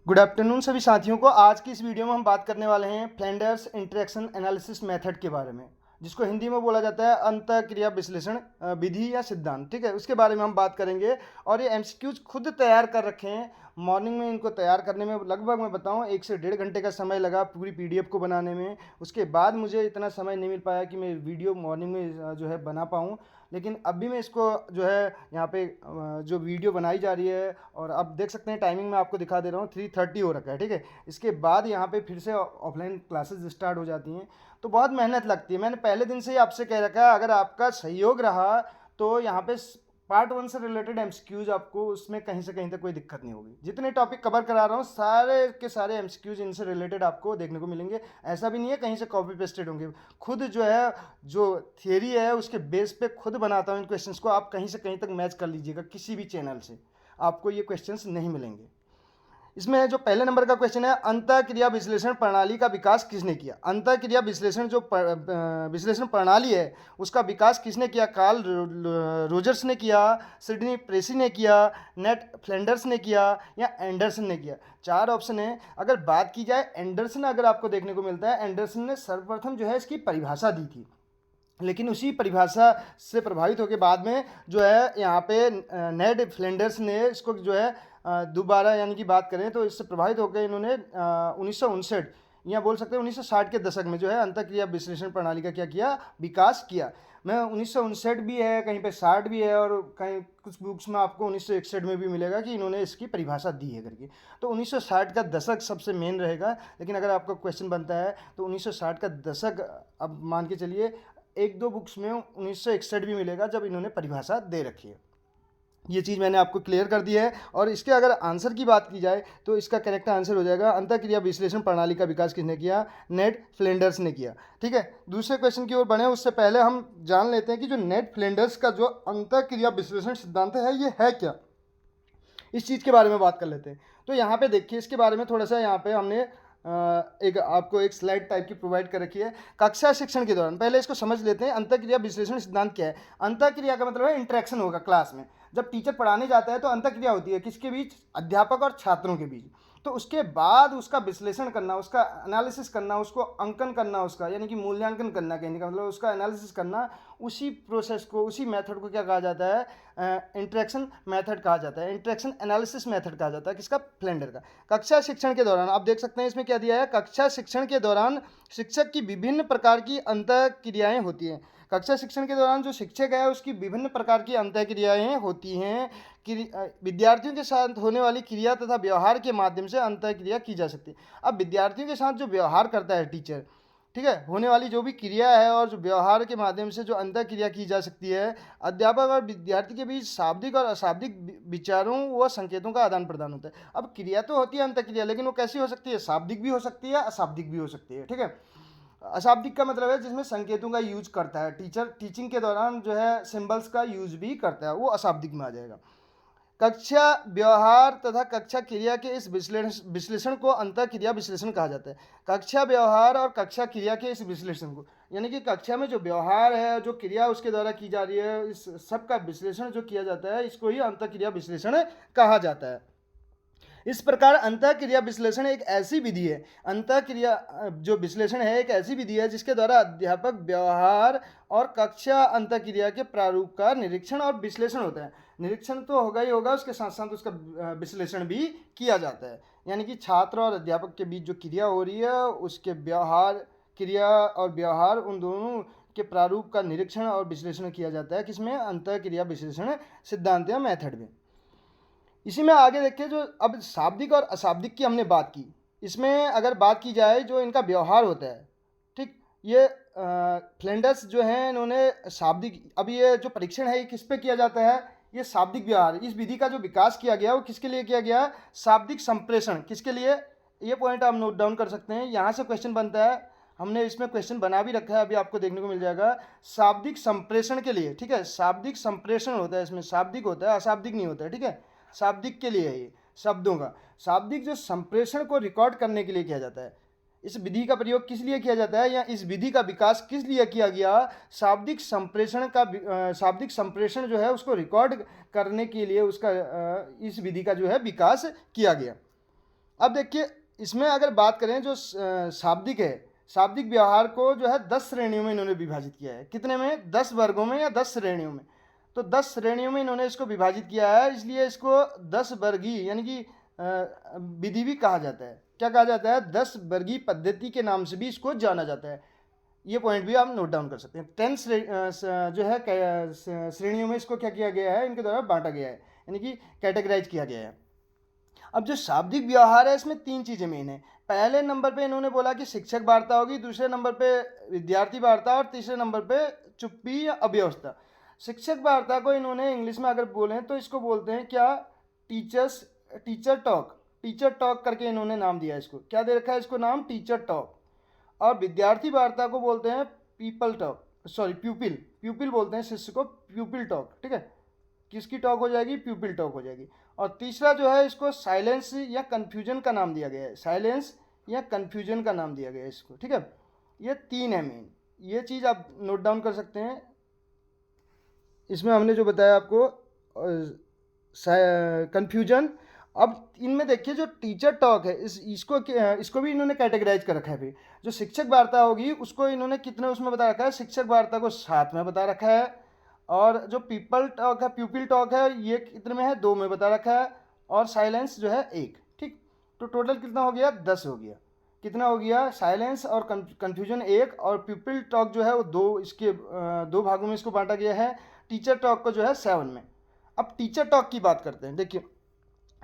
Good afternoon सभी साथियों को। आज की इस वीडियो में हम बात करने वाले हैं फ्लेंडर्स इंटरेक्शन एनालिसिस मेथड के बारे में, जिसको हिंदी में बोला जाता है अंतःक्रिया विश्लेषण विधि या सिद्धांत। ठीक है, उसके बारे में हम बात करेंगे। और ये एमसीक्यूज खुद तैयार कर रखे हैं। मॉर्निंग में इनको तैयार करने में लगभग मैं बताऊं 1 से 1.5 घंटे का समय लगा पूरी पीडीएफ को बनाने में। उसके बाद मुझे इतना समय नहीं मिल पाया कि मैं वीडियो मॉर्निंग में जो है बना पाऊँ। लेकिन अभी मैं इसको जो है यहाँ पे जो वीडियो बनाई जा रही है, और अब देख सकते हैं टाइमिंग में आपको दिखा दे रहा हूँ 3:30 हो रखा है। ठीक है, इसके बाद यहाँ पे फिर से ऑफलाइन क्लासेस स्टार्ट हो जाती हैं, तो बहुत मेहनत लगती है। मैंने पहले दिन से ही आपसे कह रखा है, अगर आपका सहयोग रहा तो यहाँ पे पार्ट 1 से रिलेटेड एमसीक्यूज आपको उसमें कहीं से कहीं तक कोई दिक्कत नहीं होगी। जितने टॉपिक कवर करा रहा हूँ सारे के सारे एमसीक्यूज इनसे रिलेटेड आपको देखने को मिलेंगे। ऐसा भी नहीं है कहीं से कॉपी पेस्टेड होंगे। खुद जो है जो थियरी है उसके बेस पे खुद बनाता हूँ इन क्वेश्चंस को। आप कहीं से कहीं तक मैच कर लीजिएगा, किसी भी चैनल से आपको ये क्वेश्चंस नहीं मिलेंगे। इसमें जो पहले नंबर का क्वेश्चन है, अंतःक्रिया विश्लेषण प्रणाली का विकास किसने किया। अंतःक्रिया विश्लेषण जो विश्लेषण प्रणाली है उसका विकास किसने किया। कार्ल रोजर्स ने किया, सिडनी प्रेसी ने किया, नेट फ्लेंडर्स ने किया, या एंडरसन ने किया। 4 ऑप्शन है। अगर बात की जाए एंडरसन, अगर आपको देखने को मिलता है, एंडरसन ने सर्वप्रथम जो है इसकी परिभाषा दी थी। लेकिन उसी परिभाषा से प्रभावित होकर बाद में जो है यहाँ पे नेड फ्लेंडर्स ने इसको जो है दोबारा यानी कि बात करें तो इससे प्रभावित होकर इन्होंने 1959 या बोल सकते हैं 1960 के दशक में जो है अंतःक्रिया विश्लेषण प्रणाली का क्या किया, विकास किया। मैं 1959 भी है, कहीं पे 60 भी है, और कहीं कुछ बुक्स में आपको 1961 में भी मिलेगा कि इन्होंने इसकी परिभाषा दी है करके। तो 1960 का दशक सबसे मेन रहेगा। लेकिन अगर आपका क्वेश्चन बनता है तो 1960 का दशक अब मान के चलिए 1-2 बुक्स में 1961 भी मिलेगा जब इन्होंने परिभाषा दे रखी है। ये चीज़ मैंने आपको क्लियर कर दी है। और इसके अगर आंसर की बात की जाए तो इसका करेक्ट आंसर हो जाएगा अंतःक्रिया विश्लेषण प्रणाली का विकास किसने किया, नेट फ्लेंडर्स ने किया। ठीक है, दूसरे क्वेश्चन की ओर बढ़े उससे पहले हम जान लेते हैं कि जो नेट फ्लेंडर्स का जो अंतःक्रिया विश्लेषण सिद्धांत है ये है क्या। इस चीज़ के बारे में बात कर लेते हैं। तो यहाँ पे देखिए इसके बारे में थोड़ा सा यहाँ पे हमने एक आपको एक स्लाइड टाइप की प्रोवाइड कर रखी है। कक्षा शिक्षण के दौरान पहले इसको समझ लेते हैं, अंतःक्रिया विश्लेषण सिद्धांत क्या है। अंतःक्रिया का मतलब है इंटरेक्शन होगा क्लास में। जब टीचर पढ़ाने जाता है तो अंतःक्रिया होती है किसके बीच, अध्यापक और छात्रों के बीच। तो उसके बाद उसका विश्लेषण करना, उसका एनालिसिस करना, उसको अंकन करना, उसका यानी कि मूल्यांकन करना, कहने का मतलब उसका एनालिसिस करना, उसी प्रोसेस को उसी मेथड को क्या कहा जाता है, इंटरेक्शन मेथड कहा जाता है, इंटरेक्शन एनालिसिस मेथड कहा जाता है। किसका, फ्लेंडर का। कक्षा शिक्षण के दौरान आप देख सकते हैं इसमें क्या दिया है, कक्षा शिक्षण के दौरान शिक्षक की विभिन्न प्रकार की अंतःक्रियाएं होती हैं। कक्षा शिक्षण के दौरान जो शिक्षक है उसकी विभिन्न प्रकार की अंतःक्रियाएं होती हैं। विद्यार्थियों के साथ होने वाली क्रिया तथा व्यवहार के माध्यम से अंतःक्रिया की जा सकती है। अब विद्यार्थियों के साथ जो व्यवहार करता है टीचर, ठीक है, होने वाली जो भी क्रिया है और जो व्यवहार के माध्यम से जो अंतःक्रिया की जा सकती है, अध्यापक और विद्यार्थी के बीच शाब्दिक और अशाब्दिक विचारों व संकेतों का आदान प्रदान होता है। अब क्रिया तो होती है अंतःक्रिया, लेकिन वो कैसी हो सकती है, शाब्दिक भी हो सकती है, अशाब्दिक भी हो सकती है। ठीक है, अशाब्दिक का मतलब है जिसमें संकेतों का यूज करता है टीचर, टीचिंग के दौरान जो है सिंबल्स का यूज भी करता है, वो अशाब्दिक में आ जाएगा। कक्षा व्यवहार तथा कक्षा क्रिया के इस विश्लेषण को अंतःक्रिया विश्लेषण कहा जाता है। कक्षा व्यवहार और कक्षा क्रिया के इस विश्लेषण को, यानी कि कक्षा में जो व्यवहार है, जो क्रिया उसके द्वारा की जा रही है, इस सब का विश्लेषण जो किया जाता है, इसको ही अंतःक्रिया विश्लेषण कहा जाता है। इस प्रकार अंतःक्रिया विश्लेषण एक ऐसी विधि है, अंतःक्रिया जो विश्लेषण है एक ऐसी विधि है जिसके द्वारा अध्यापक व्यवहार और कक्षा अंतःक्रिया के प्रारूप का निरीक्षण और विश्लेषण होता है। निरीक्षण तो होगा ही होगा, उसके साथ साथ उसका विश्लेषण भी किया जाता है। यानी कि छात्र और अध्यापक के बीच जो क्रिया हो रही है उसके व्यवहार, क्रिया और व्यवहार, उन दोनों के प्रारूप का निरीक्षण और विश्लेषण किया जाता है। किसमें, अंतःक्रिया विश्लेषण सिद्धांत या मेथड में। इसी में आगे देखिए, जो अब शाब्दिक और अशाब्दिक की हमने बात की, इसमें अगर बात की जाए जो इनका व्यवहार होता है, ठीक, ये फ्लेंडर्स जो हैं इन्होंने शाब्दिक, अब ये जो परीक्षण है ये किस पे किया जाता है, ये शाब्दिक व्यवहार, इस विधि का जो विकास किया गया वो किसके लिए किया गया, शाब्दिक संप्रेषण। किसके लिए, ये पॉइंट आप नोट डाउन कर सकते हैं, यहाँ से क्वेश्चन बनता है, हमने इसमें क्वेश्चन बना भी रखा है, अभी आपको देखने को मिल जाएगा, शाब्दिक संप्रेषण के लिए। ठीक है, शाब्दिक संप्रेषण होता है, इसमें शाब्दिक होता है, अशाब्दिक नहीं होता है। ठीक है, शाब्दिक के लिए है ये, शब्दों का शाब्दिक जो संप्रेषण को रिकॉर्ड करने के लिए किया जाता है। इस विधि का प्रयोग किस लिए किया जाता है, या इस विधि का विकास किस लिए किया गया, शाब्दिक संप्रेषण का शाब्दिक संप्रेषण जो है उसको रिकॉर्ड करने के लिए उसका इस विधि का जो है विकास किया गया। अब देखिए इसमें अगर बात करें जो शाब्दिक है, शाब्दिक व्यवहार को जो है 10 श्रेणियों में इन्होंने विभाजित किया है। कितने में? 10 वर्गों में या 10 श्रेणियों में। तो 10 श्रेणियों में इन्होंने इसको विभाजित किया है, इसलिए इसको 10 वर्गीय यानी कि विधि भी कहा जाता है। क्या कहा जाता है? 10 वर्गीय पद्धति के नाम से भी इसको जाना जाता है। ये पॉइंट भी आप नोट डाउन कर सकते हैं। 10 जो है श्रेणियों में इसको क्या किया गया है, इनके द्वारा बांटा गया है, यानी कि कैटेगराइज किया गया है। अब जो शाब्दिक व्यवहार है इसमें 3 चीज़ें मेन है। पहले नंबर पे इन्होंने बोला कि शिक्षक वार्ता होगी, दूसरे नंबर पे विद्यार्थी वार्ता और तीसरे नंबर पे चुप्पी या अव्यवस्था। शिक्षक वार्ता को इन्होंने इंग्लिश में अगर बोलें तो इसको बोलते हैं क्या? Teacher talk. टीचर टॉक करके इन्होंने नाम दिया है इसको। क्या दे रखा है इसको नाम? Teacher talk. और विद्यार्थी वार्ता को बोलते हैं प्यूपिल बोलते हैं शिष्य को, प्यूपिल टॉक। ठीक है, किसकी टॉक हो जाएगी? प्यूपिल टॉक हो जाएगी। और तीसरा जो है इसको साइलेंस या कन्फ्यूजन का नाम दिया गया है, साइलेंस या कन्फ्यूजन का नाम दिया गया है इसको। ठीक है, ये 3 है मेन, ये चीज़ आप नोट डाउन कर सकते हैं। इसमें हमने जो बताया आपको कन्फ्यूजन। अब इनमें देखिए जो टीचर टॉक है इसको भी इन्होंने कैटेगराइज कर रखा है। भी जो शिक्षक वार्ता होगी उसको इन्होंने कितने उसमें बता रखा है? शिक्षक वार्ता को 7 में बता रखा है। और जो प्यूपिल टॉक है ये कितने में है? 2 में बता रखा है। और साइलेंस जो है 1। ठीक, तो टोटल कितना हो गया? 10 हो गया। कितना हो गया? साइलेंस और कन्फ्यूजन 1 और प्यूपिल टॉक जो है वो 2, इसके 2 भागों में इसको बांटा गया है। टीचर टॉक को जो है 7 में। अब टीचर टॉक की बात करते हैं। देखिए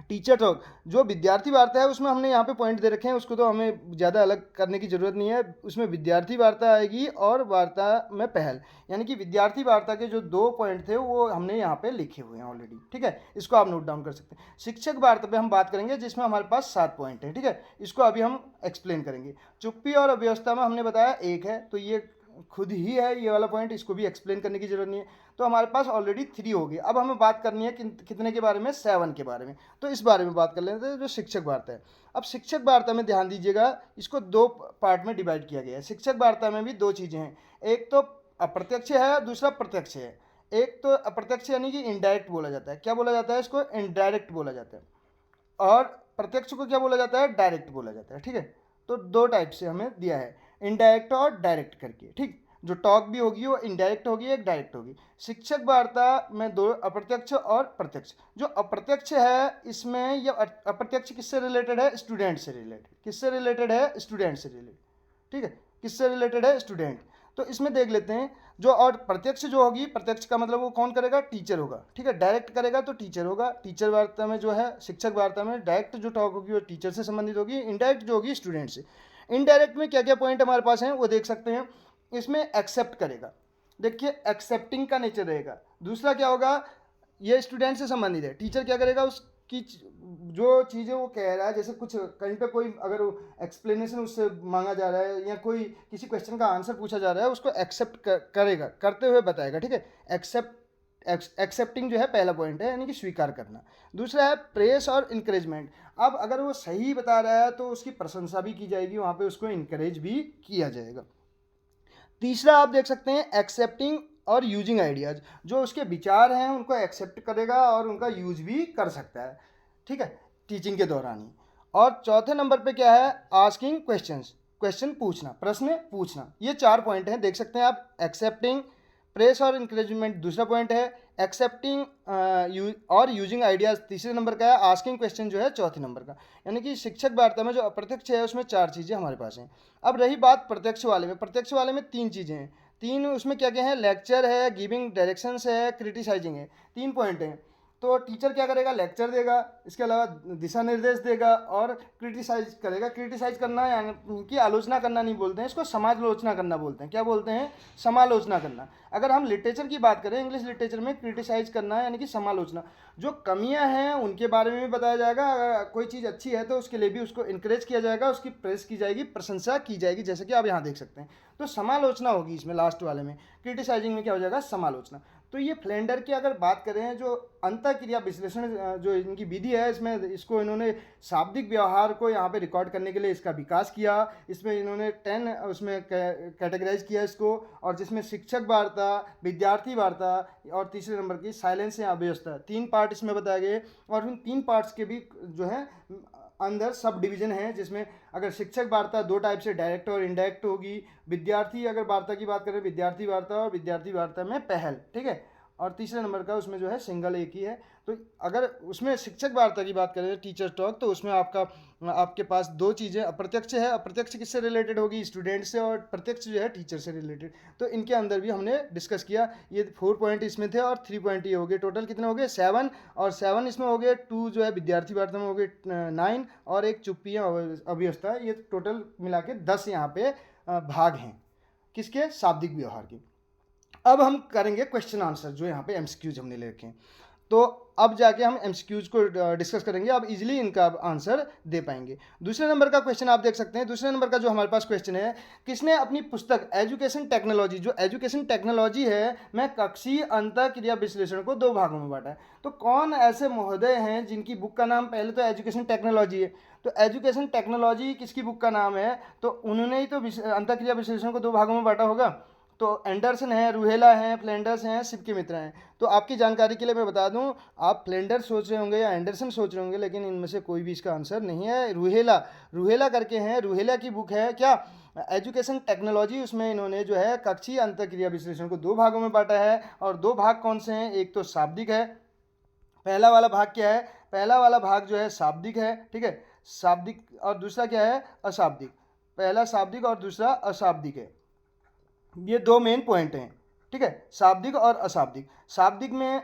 टीचर टॉक जो विद्यार्थी वार्ता है उसमें हमने यहाँ पे पॉइंट दे रखे हैं, उसको तो हमें ज़्यादा अलग करने की ज़रूरत नहीं है। उसमें विद्यार्थी वार्ता आएगी और वार्ता में पहल, यानी कि विद्यार्थी वार्ता के जो 2 पॉइंट थे वो हमने यहाँ पे लिखे हुए हैं ऑलरेडी। ठीक है, इसको आप नोट डाउन कर सकते हैं। शिक्षक वार्ता पे हम बात करेंगे जिसमें हमारे पास 7 पॉइंट हैं। ठीक है, इसको अभी हम एक्सप्लेन करेंगे। चुप्पी और अव्यवस्था में हमने बताया 1 है, तो ये खुद ही है ये वाला पॉइंट, इसको भी एक्सप्लेन करने की जरूरत नहीं है। तो हमारे पास ऑलरेडी 3 हो गए। अब हमें बात करनी है कितने के बारे में? 7 के बारे में। तो इस बारे में बात कर लेते हैं जो शिक्षक वार्ता है। अब शिक्षक वार्ता में ध्यान दीजिएगा, इसको 2 पार्ट में डिवाइड किया गया है। शिक्षक वार्ता में भी 2 चीज़ें हैं, एक तो अप्रत्यक्ष है, दूसरा प्रत्यक्ष है। एक तो अप्रत्यक्ष यानी कि इनडायरेक्ट बोला जाता है। क्या बोला जाता है इसको? इनडायरेक्ट बोला जाता है। और प्रत्यक्ष को क्या बोला जाता है? डायरेक्ट बोला जाता है। ठीक है, तो 2 टाइप से हमें दिया है, इनडायरेक्ट और डायरेक्ट करके। ठीक, जो टॉक भी होगी वो इनडायरेक्ट होगी, एक डायरेक्ट होगी। शिक्षक वार्ता में 2 अप्रत्यक्ष और प्रत्यक्ष। जो अप्रत्यक्ष है इसमें ये अप्रत्यक्ष किससे रिलेटेड है? स्टूडेंट से रिलेटेड। किससे रिलेटेड है? स्टूडेंट से रिलेटेड। ठीक है, किससे रिलेटेड है? स्टूडेंट। तो इसमें देख लेते हैं जो, और प्रत्यक्ष जो होगी, प्रत्यक्ष का मतलब वो कौन करेगा? टीचर होगा। ठीक है, डायरेक्ट करेगा तो टीचर होगा। टीचर वार्ता में जो है, शिक्षक वार्ता में डायरेक्ट जो टॉक होगी वो टीचर से संबंधित होगी, इनडायरेक्ट जो होगी स्टूडेंट से। इनडायरेक्ट में क्या क्या पॉइंट हमारे पास हैं वो देख सकते हैं। इसमें एक्सेप्ट करेगा, देखिए एक्सेप्टिंग का नेचर रहेगा। दूसरा क्या होगा? ये स्टूडेंट से संबंधित है। टीचर क्या करेगा? उसकी जो चीज़ें वो कह रहा है, जैसे कुछ कहीं पे कोई अगर एक्सप्लेनेशन उससे मांगा जा रहा है या कोई किसी क्वेश्चन का आंसर पूछा जा रहा है, उसको एक्सेप्ट करेगा, करते हुए बताएगा। ठीक है, एक्सेप्टिंग जो है पहला पॉइंट है, यानी कि स्वीकार करना। दूसरा है प्रेस और इंकरेजमेंट। अब अगर वो सही बता रहा है तो उसकी प्रशंसा भी की जाएगी, वहाँ पे उसको इंकरेज भी किया जाएगा। तीसरा आप देख सकते हैं एक्सेप्टिंग और यूजिंग आइडियाज़। जो उसके विचार हैं उनको एक्सेप्ट करेगा और उनका यूज भी कर सकता है। ठीक है, टीचिंग के दौरान ही। और चौथे नंबर पे क्या है? आस्किंग क्वेश्चंस, क्वेश्चन पूछना, प्रश्न पूछना। ये 4 पॉइंट हैं, देख सकते हैं आप। एक्सेप्टिंग, प्रेस और इंकरेजमेंट दूसरा पॉइंट है, एक्सेप्टिंग और यूजिंग आइडियाज़ तीसरे नंबर का है, आस्किंग क्वेश्चन जो है चौथे नंबर का। यानी कि शिक्षक वार्ता में जो अप्रत्यक्ष है उसमें 4 चीज़ें हमारे पास हैं। अब रही बात प्रत्यक्ष वाले में। प्रत्यक्ष वाले में 3 चीज़ें हैं। 3 उसमें क्या क्या है? लेक्चर है, गिविंग डायरेक्शंस है, क्रिटिसाइजिंग है। 3 पॉइंट हैं। तो टीचर क्या करेगा? लेक्चर देगा, इसके अलावा दिशा निर्देश देगा और क्रिटिसाइज करेगा। क्रिटिसाइज करना यानी कि आलोचना करना नहीं बोलते हैं इसको, समालोचना करना बोलते हैं। क्या बोलते हैं? समालोचना करना। अगर हम लिटरेचर की बात करें, इंग्लिश लिटरेचर में क्रिटिसाइज करना यानी कि समालोचना। जो कमियां हैं उनके बारे में भी बताया जाएगा, अगर कोई चीज़ अच्छी है तो उसके लिए भी उसको इनकरेज किया जाएगा, उसकी प्रेस की जाएगी, प्रशंसा की जाएगी, जैसे कि आप यहाँ देख सकते हैं। तो समालोचना होगी इसमें लास्ट वाले में। क्रिटिसाइजिंग में क्या हो जाएगा? समालोचना। तो ये फ्लेंडर की अगर बात करें, जो अंतःक्रिया विश्लेषण जो इनकी विधि है, इसमें इसको इन्होंने शाब्दिक व्यवहार को यहाँ पे रिकॉर्ड करने के लिए इसका विकास किया। इसमें इन्होंने 10 उसमें कैटेगराइज किया इसको, और जिसमें शिक्षक वार्ता, विद्यार्थी वार्ता और तीसरे नंबर की साइलेंस या अव्यवस्था, 3 पार्ट इसमें बताए गए। और उन 3 पार्ट्स के भी जो है अंदर सब डिवीजन है, जिसमें अगर शिक्षक वार्ता दो टाइप से डायरेक्ट और इनडायरेक्ट होगी। विद्यार्थी अगर वार्ता की बात करें, विद्यार्थी वार्ता और विद्यार्थी वार्ता में पहल, ठीक है। और तीसरे नंबर का उसमें जो है सिंगल एक ही है। तो अगर उसमें शिक्षक वार्ता की बात करें टीचर टॉक, तो उसमें आपके पास दो चीज़ें अप्रत्यक्ष है। अप्रत्यक्ष किससे रिलेटेड होगी? स्टूडेंट से, और प्रत्यक्ष जो है टीचर से रिलेटेड। तो इनके अंदर भी हमने डिस्कस किया। ये 4 पॉइंट इसमें थे और 3 पॉइंट ये हो गए। टोटल कितने हो गए? 7। और 7 इसमें हो गए, 2 जो है विद्यार्थी वार्ता में हो गए 9, और एक चुप्पी अव्यवस्था। ये टोटल मिला के 10 यहाँ पे भाग हैं किसके? शाब्दिक व्यवहार के। अब हम करेंगे क्वेश्चन आंसर, जो यहाँ पे एमसीक्यूज हमने ले रखे हैं। तो अब जाके हम एमसीक्यूज को डिस्कस करेंगे। अब इजीली इनका आंसर दे पाएंगे। दूसरे नंबर का क्वेश्चन आप देख सकते हैं। दूसरे नंबर का जो हमारे पास क्वेश्चन है, किसने अपनी पुस्तक एजुकेशन टेक्नोलॉजी, जो एजुकेशन टेक्नोलॉजी है, मैं कक्षीय अंतःक्रिया विश्लेषण को 2 भागों में बांटा है। तो कौन ऐसे महोदय हैं जिनकी बुक का नाम, पहले तो एजुकेशन टेक्नोलॉजी है, तो एजुकेशन टेक्नोलॉजी किसकी बुक का नाम है? तो उन्होंने ही तो अंतःक्रिया विश्लेषण को 2 भागों में बांटा होगा। तो एंडरसन है, रूहेला है, फ्लेंडर्स हैं, सिपके मित्र हैं। तो आपकी जानकारी के लिए मैं बता दूं, आप फ्लेंडर्स सोच रहे होंगे या एंडरसन सोच रहे होंगे, लेकिन इनमें से कोई भी इसका आंसर नहीं है। रूहेला करके हैं, रूहेला की बुक है क्या? Education technology. उसमें इन्होंने जो है कक्षीय अंतःक्रिया विश्लेषण को 2 भागों में बांटा है। और 2 भाग कौन से हैं? एक तो शाब्दिक है। पहला वाला भाग क्या है? पहला वाला भाग जो है शाब्दिक है, ठीक है, शाब्दिक। और दूसरा क्या है? अशाब्दिक। पहला शाब्दिक और दूसरा अशाब्दिक है। ये 2 मेन पॉइंट हैं, ठीक है, शाब्दिक और अशाब्दिक। शाब्दिक में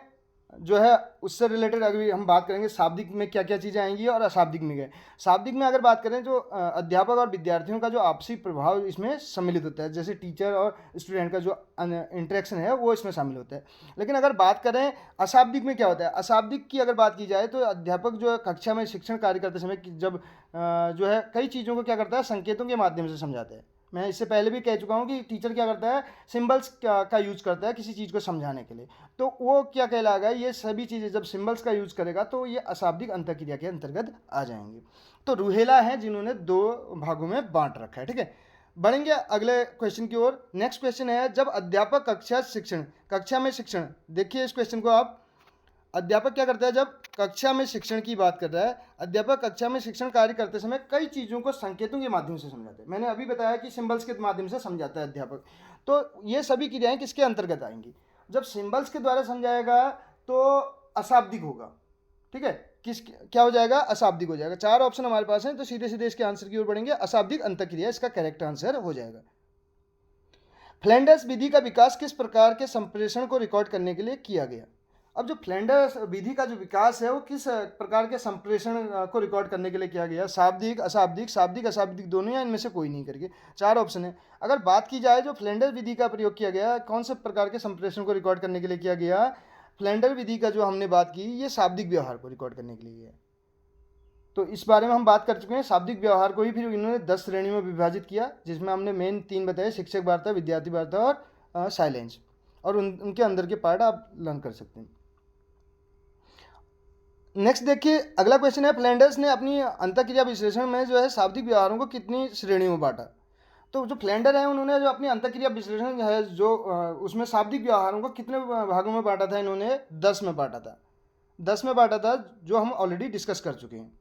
जो है उससे रिलेटेड अभी हम बात करेंगे, शाब्दिक में क्या क्या चीज़ें आएंगी और अशाब्दिक में क्या। शाब्दिक में अगर बात करें, जो अध्यापक और विद्यार्थियों का जो आपसी प्रभाव इसमें सम्मिलित होता है, जैसे टीचर और स्टूडेंट का जो इंटरेक्शन है वो इसमें शामिल होता है। लेकिन अगर बात करें अशाब्दिक में क्या होता है, अशाब्दिक की अगर बात की जाए, तो अध्यापक जो है कक्षा में शिक्षण कार्य करते समय जब जो है कई चीज़ों को क्या करता है, संकेतों के माध्यम से समझाता है। मैं इससे पहले भी कह चुका हूँ कि टीचर क्या करता है, सिंबल्स का यूज करता है किसी चीज़ को समझाने के लिए। तो वो क्या कहलाएगा, ये सभी चीज़ें जब सिंबल्स का यूज करेगा तो ये अशाब्दिक अंतःक्रिया के अंतर्गत आ जाएंगे। तो रूहेला है जिन्होंने 2 भागों में बांट रखा है, ठीक है। बढ़ेंगे अगले क्वेश्चन की ओर। नेक्स्ट क्वेश्चन है, जब अध्यापक कक्षा में शिक्षण, देखिए इस क्वेश्चन को आप। अध्यापक क्या करता है जब कक्षा में शिक्षण की बात कर रहा है? अध्यापक कक्षा में शिक्षण कार्य करते समय कई चीज़ों को संकेतों के माध्यम से समझाते हैं। मैंने अभी बताया कि सिंबल्स के माध्यम से समझाता है अध्यापक। तो ये सभी क्रियाएं किसके अंतर्गत आएंगी? जब सिंबल्स के द्वारा समझाएगा तो अशाब्दिक होगा, ठीक है। क्या हो जाएगा? अशाब्दिक हो जाएगा। 4 ऑप्शन हमारे पास हैं, तो सीधे सीधे इसके आंसर की ओर बढ़ेंगे। अशाब्दिक अंतःक्रिया इसका करेक्ट आंसर हो जाएगा। फ्लैंडर्स विधि का विकास किस प्रकार के संप्रेषण को रिकॉर्ड करने के लिए किया गया? अब जो फ्लैंडर्स विधि का जो विकास है वो किस प्रकार के संप्रेषण को रिकॉर्ड करने के लिए किया गया? शाब्दिक, अशाब्दिक, शाब्दिक अशाब्दिक दोनों, या इनमें से कोई नहीं करके? 4 ऑप्शन है। अगर बात की जाए जो फ्लैंडर विधि का प्रयोग किया गया, कौन से प्रकार के संप्रेषण को रिकॉर्ड करने के लिए किया गया? फ्लैंडर विधि का जो हमने बात की, ये शाब्दिक व्यवहार को रिकॉर्ड करने के लिए है। तो इस बारे में हम बात कर चुके हैं। शाब्दिक व्यवहार को ही फिर इन्होंने 10 श्रेणियों में विभाजित किया, जिसमें हमने मेन 3 बताए, शिक्षक वार्ता, विद्यार्थी वार्ता और साइलेंस। और उनके अंदर के पार्ट आप लर्न कर सकते हैं। नेक्स्ट देखिए, अगला क्वेश्चन है, फ्लैंडर्स ने अपनी अंतःक्रिया विश्लेषण में जो है शाब्दिक व्यवहारों को कितनी श्रेणियों में बांटा? तो जो फ्लैंडर है उन्होंने जो अपनी अंतःक्रिया विश्लेषण है जो उसमें शाब्दिक व्यवहारों को कितने भागों में बांटा था? इन्होंने 10 में बांटा था। 10 में बांटा था, जो हम ऑलरेडी डिस्कस कर चुके हैं।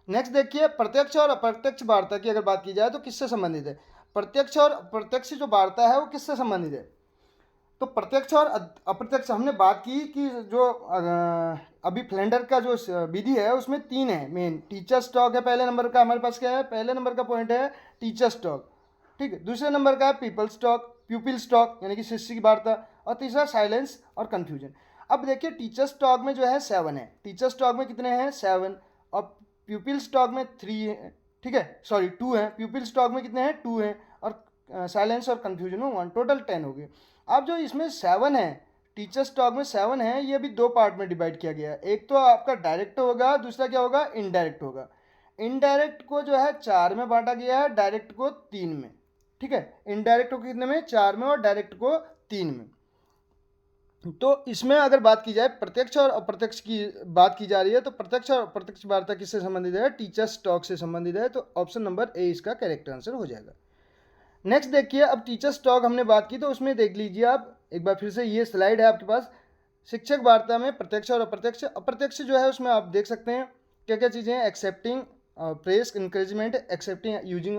नेक्स्ट देखिए, प्रत्यक्ष और अप्रत्यक्ष वार्ता की अगर बात की जाए तो किससे संबंधित है? प्रत्यक्ष और अप्रत्यक्ष जो वार्ता है वो किससे संबंधित है? तो प्रत्यक्ष और अप्रत्यक्ष हमने बात की कि जो अभी फ्लैंडर का जो विधि है उसमें 3 है मेन। टीचर स्टॉक है पहले नंबर का, हमारे पास क्या है? पहले नंबर का पॉइंट है टीचर स्टॉक, ठीक है। दूसरे नंबर का है प्यूपिल स्टॉक यानी कि शिष्य की वार्ता। और तीसरा साइलेंस और कन्फ्यूजन। अब देखिए, टीचर स्टॉक में जो है 7 है। टीचर स्टॉक में कितने हैं? 7। और प्यूपिल स्टॉक में 3 है, ठीक है, सॉरी 2 है। प्यूपिल स्टॉक में कितने हैं? 2 हैं। और साइलेंस और कन्फ्यूजन में 1, टोटल 10 हो गए। अब जो इसमें 7 है, टीचर स्टॉक में 7 है, ये भी 2 पार्ट में डिवाइड किया गया है। एक तो आपका डायरेक्ट होगा, दूसरा क्या होगा? इनडायरेक्ट होगा। इनडायरेक्ट को जो है 4 में बांटा गया है, डायरेक्ट को 3 में, ठीक है। इनडायरेक्ट को कितने में? 4 में, और डायरेक्ट को 3 में। तो इसमें अगर बात की जाए प्रत्यक्ष और अप्रत्यक्ष की बात की जा रही है, तो प्रत्यक्ष और अप्रत्यक्ष वार्ता किससे संबंधित है? टीचर स्टॉक से संबंधित है। तो ऑप्शन नंबर ए इसका करेक्ट आंसर हो जाएगा। नेक्स्ट देखिए, अब टीचर स्टॉक हमने बात की, तो उसमें देख लीजिए आप एक बार फिर से, ये स्लाइड है आपके पास। शिक्षक वार्ता में प्रत्यक्ष और अप्रत्यक्ष जो है उसमें आप देख सकते हैं क्या क्या चीज़ें हैं। Accepting, press, encouragement, accepting, using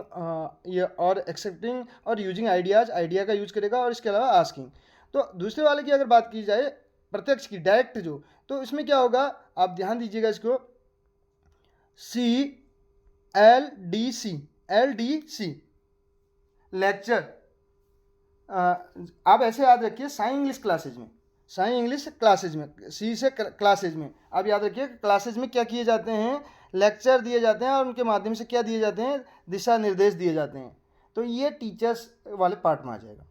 और यूजिंग आइडियाज़, आइडिया का यूज करेगा, और इसके अलावा आस्किंग। तो दूसरे वाले की अगर बात की जाए प्रत्यक्ष की, डायरेक्ट जो, तो इसमें क्या होगा, आप ध्यान दीजिएगा इसको, LDC लेक्चर। आप ऐसे याद रखिए, साई इंग्लिश क्लासेज में, सी से क्लासेज में, आप याद रखिए क्लासेज में क्या किए जाते हैं, लेक्चर दिए जाते हैं, और उनके माध्यम से क्या दिए जाते हैं, दिशा निर्देश दिए जाते हैं। तो ये टीचर्स वाले पार्ट में आ जाएगा।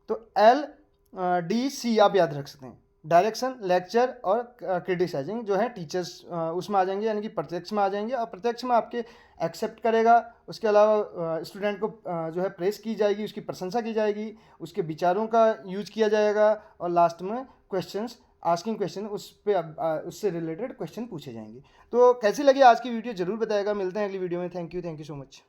तो LDC आप याद रख सकते हैं, डायरेक्शन, लेक्चर और क्रिटिसाइजिंग जो है टीचर्स उसमें आ जाएंगे, यानी कि प्रत्यक्ष में आ जाएंगे। और प्रत्यक्ष में आपके एक्सेप्ट करेगा, उसके अलावा स्टूडेंट को जो है प्रेस की जाएगी, उसकी प्रशंसा की जाएगी, उसके विचारों का यूज किया जाएगा, और लास्ट में क्वेश्चंस, आस्किंग क्वेश्चन, उस पर उससे रिलेटेड क्वेश्चन पूछे जाएंगे। तो कैसी लगी आज की वीडियो ज़रूर बताएगा। मिलते हैं अगली वीडियो में। Thank you so much.